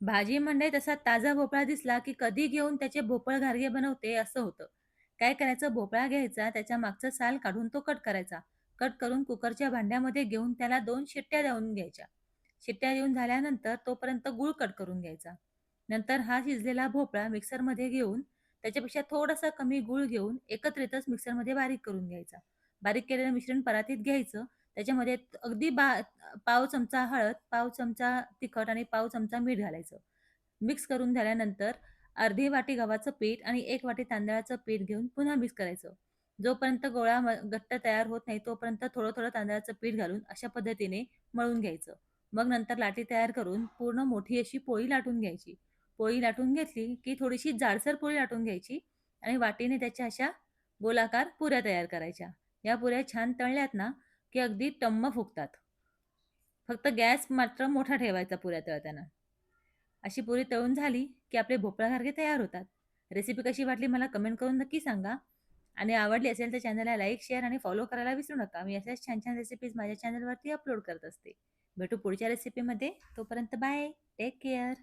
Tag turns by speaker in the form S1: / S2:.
S1: भाजी म्हणजे तसा ताजा भोपळा दिसला, की कधी घेऊन त्याचे भोपळ घारगे बनवते असं होतं. काय करायचं भोपळा घ्यायचा, त्याच्या मागचं साल काढून तो कट करायचा. कट करून कुकरच्या भांड्यामध्ये घेऊन त्याला 2 शिट्ट्या देऊन घ्यायच्या. शिट्ट्या देऊन झाल्यानंतर तोपर्यंत गूळ कट करून घ्यायचा. नंतर हा शिजलेला भोपळा मिक्सरमध्ये घेऊन त्याच्यापेक्षा थोडासा कमी गूळ घेऊन एकत्रितच मिक्सरमध्ये बारीक करून घ्यायचा. बारीक केलेलं मिश्रण परातीत घ्यायचं. त्याच्यामध्ये अगदी पाव चमचा हळद, पाव चमचा तिखट आणि पाव चमचा मीठ घालायचं. मिक्स करून झाल्यानंतर अर्धी वाटी गव्हाचं पीठ आणि 1 वाटी तांदळाचं पीठ घेऊन पुन्हा मिक्स करायचं. जोपर्यंत गोळा घट्ट तयार होत नाही तोपर्यंत थोडं-थोडं तांदळाचं पीठ घालून अशा पद्धतीने मळून घ्यायचं. मग नंतर लाटी तयार करून पूर्ण मोठी अशी पोळी लाटून घ्यायची. पोळी लाटून घेतली, की थोडीशी जाडसर पोळी लाटून घ्यायची आणि वाटीने त्याच्या अशा गोलाकार पुऱ्या तयार करायच्या. या पुऱ्या छान तळल्यात ना, की अगदी टम्म फुगतात. फक्त गॅस मात्र मोठा ठेवायचा पुऱ्या तळताना. अशी पुरी तळून झाली, की आपले भोपळासारखे तयार होतात. रेसिपी कशी वाटली मला कमेंट करून नक्की सांगा आणि आवडली असेल तर चॅनलला लाईक, शेअर आणि फॉलो करायला विसरू नका. मी अशाच छान-छान रेसिपीज माझ्या चॅनलवरती अपलोड करत असते. भेटू पुढच्या रेसिपीमध्ये. तोपर्यंत बाय. Take care.